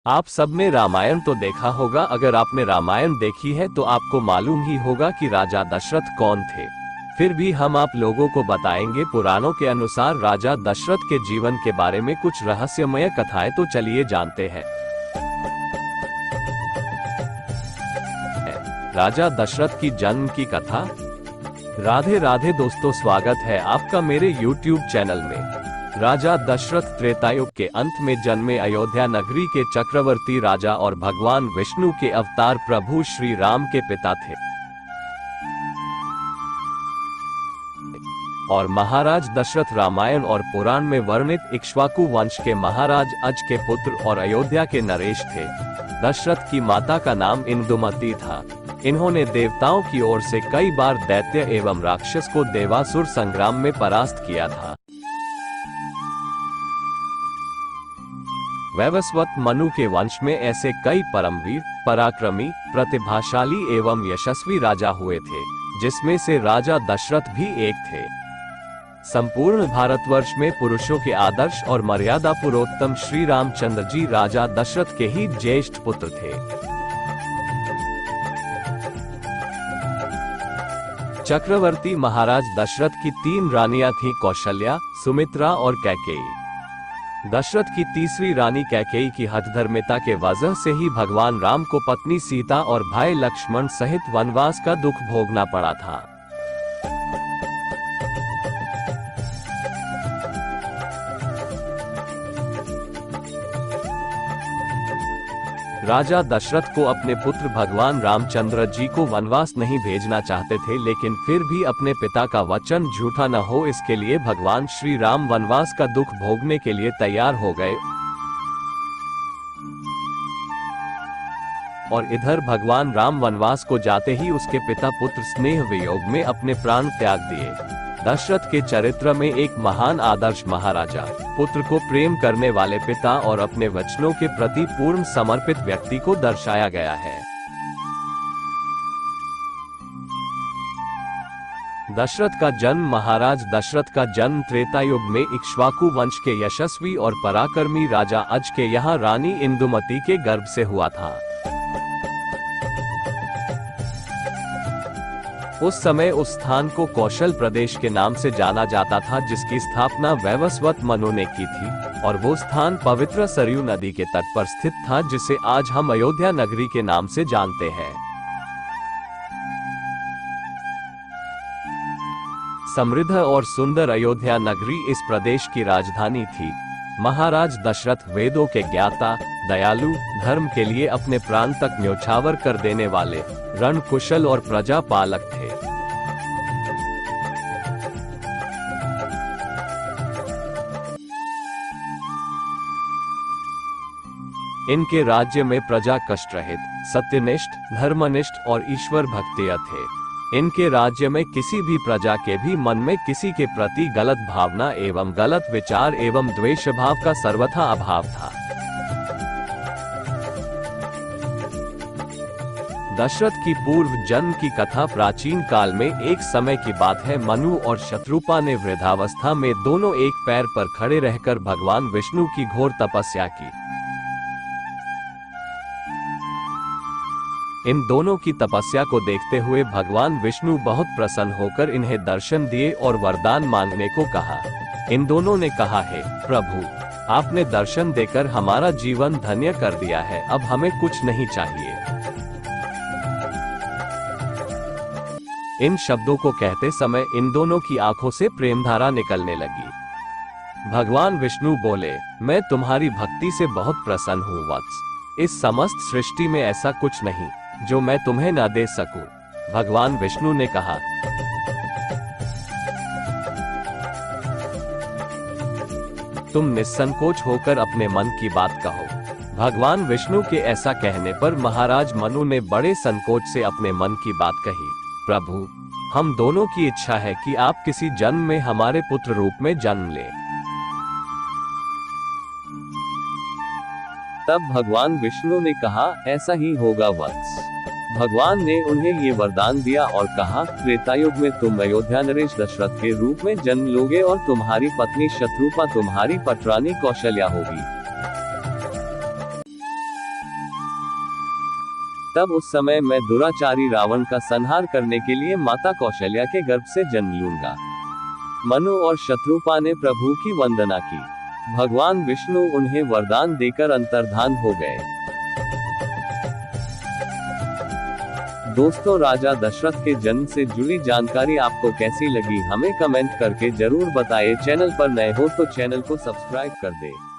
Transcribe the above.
आप सब ने रामायण तो देखा होगा। अगर आपने रामायण देखी है तो आपको मालूम ही होगा कि राजा दशरथ कौन थे। फिर भी हम आप लोगों को बताएंगे पुराणों के अनुसार राजा दशरथ के जीवन के बारे में कुछ रहस्यमय कथाएं। तो चलिए जानते हैं। राजा दशरथ की जन्म की कथा। राधे राधे दोस्तों, स्वागत है आपका मेरे YouTube चैनल में। राजा दशरथ त्रेतायुग के अंत में जन्मे अयोध्या नगरी के चक्रवर्ती राजा और भगवान विष्णु के अवतार प्रभु श्री राम के पिता थे और महाराज दशरथ रामायण और पुराण में वर्णित इक्ष्वाकु वंश के महाराज अज के पुत्र और अयोध्या के नरेश थे। दशरथ की माता का नाम इंदुमती था। इन्होंने देवताओं की ओर से कई बार दैत्य एवं राक्षस को देवासुर संग्राम में परास्त किया था। वैवस्वत मनु के वंश में ऐसे कई परमवीर, पराक्रमी, प्रतिभाशाली एवं यशस्वी राजा हुए थे, जिसमें से राजा दशरथ भी एक थे। संपूर्ण भारतवर्ष में पुरुषों के आदर्श और मर्यादा पुरुषोत्तम श्री रामचंद्र जी राजा दशरथ के ही ज्येष्ठ पुत्र थे। चक्रवर्ती महाराज दशरथ की 3 रानियां थीं, कौशल्या, सुमित्रा और कैकेयी। दशरथ की तीसरी रानी कैकेयी की हठधर्मिता के वजह से ही भगवान राम को पत्नी सीता और भाई लक्ष्मण सहित वनवास का दुख भोगना पड़ा था। राजा दशरथ को अपने पुत्र भगवान रामचंद्र जी को वनवास नहीं भेजना चाहते थे, लेकिन फिर भी अपने पिता का वचन झूठा न हो इसके लिए भगवान श्री राम वनवास का दुख भोगने के लिए तैयार हो गए। और इधर भगवान राम वनवास को जाते ही उसके पिता पुत्र स्नेह वियोग में अपने प्राण त्याग दिए। दशरथ के चरित्र में एक महान आदर्श महाराजा, पुत्र को प्रेम करने वाले पिता और अपने वचनों के प्रति पूर्ण समर्पित व्यक्ति को दर्शाया गया है। दशरथ का जन्म। महाराज दशरथ का जन्म त्रेतायुग में इक्ष्वाकु वंश के यशस्वी और पराक्रमी राजा अज के यहाँ रानी इंदुमती के गर्भ से हुआ था। उस समय उस स्थान को कौशल प्रदेश के नाम से जाना जाता था, जिसकी स्थापना वैवस्वत मनु ने की थी, और वो स्थान पवित्र सरयू नदी के तट पर स्थित था, जिसे आज हम अयोध्या नगरी के नाम से जानते हैं। समृद्ध और सुंदर अयोध्या नगरी इस प्रदेश की राजधानी थी। महाराज दशरथ वेदों के ज्ञाता, दयालु, धर्म के लिए अपने प्राण तक न्योछावर कर देने वाले, रण कुशल और प्रजा पालक थे। इनके राज्य में प्रजा कष्ट रहित, सत्यनिष्ठ, धर्मनिष्ठ और ईश्वर भक्तिय थे। इनके राज्य में किसी भी प्रजा के भी मन में किसी के प्रति गलत भावना एवं गलत विचार एवं द्वेष भाव का सर्वथा अभाव था। दशरथ की पूर्व जन्म की कथा प्राचीन काल में एक समय की बात है। मनु और शत्रुपा ने वृद्धावस्था में दोनों एक पैर पर खड़े रहकर भगवान विष्णु की घोर तपस्या की। इन दोनों की तपस्या को देखते हुए भगवान विष्णु बहुत प्रसन्न होकर इन्हें दर्शन दिए और वरदान मांगने को कहा। इन दोनों ने कहा, है प्रभु, आपने दर्शन देकर हमारा जीवन धन्य कर दिया है, अब हमें कुछ नहीं चाहिए। इन शब्दों को कहते समय इन दोनों की आंखों से प्रेमधारा निकलने लगी। भगवान विष्णु बोले, मैं तुम्हारी भक्ति से बहुत प्रसन्न हूँ वत्स। इस समस्त सृष्टि में ऐसा कुछ नहीं जो मैं तुम्हें न दे सकूं। भगवान विष्णु ने कहा, तुम निसंकोच होकर अपने मन की बात कहो। भगवान विष्णु के ऐसा कहने पर महाराज मनु ने बड़े संकोच से अपने मन की बात कही। प्रभु, हम दोनों की इच्छा है कि आप किसी जन्म में हमारे पुत्र रूप में जन्म लें। तब भगवान विष्णु ने कहा, ऐसा ही होगा वत्स। भगवान ने उन्हें ये वरदान दिया और कहा, त्रेतायुग में तुम अयोध्या नरेश दशरथ के रूप में जन्म लोगे और तुम्हारी पत्नी शत्रुपा तुम्हारी पटरानी कौशल्या होगी। तब उस समय मैं दुराचारी रावण का संहार करने के लिए माता कौशल्या के गर्भ से जन्म लूंगा। मनु और शत्रुपा ने प्रभु की वंदना की। भगवान विष्णु उन्हें वरदान देकर अंतर्धान हो गए। दोस्तों, राजा दशरथ के जन्म से जुड़ी जानकारी आपको कैसी लगी, हमें कमेंट करके जरूर बताएं। चैनल पर नए हो तो चैनल को सब्सक्राइब कर दें।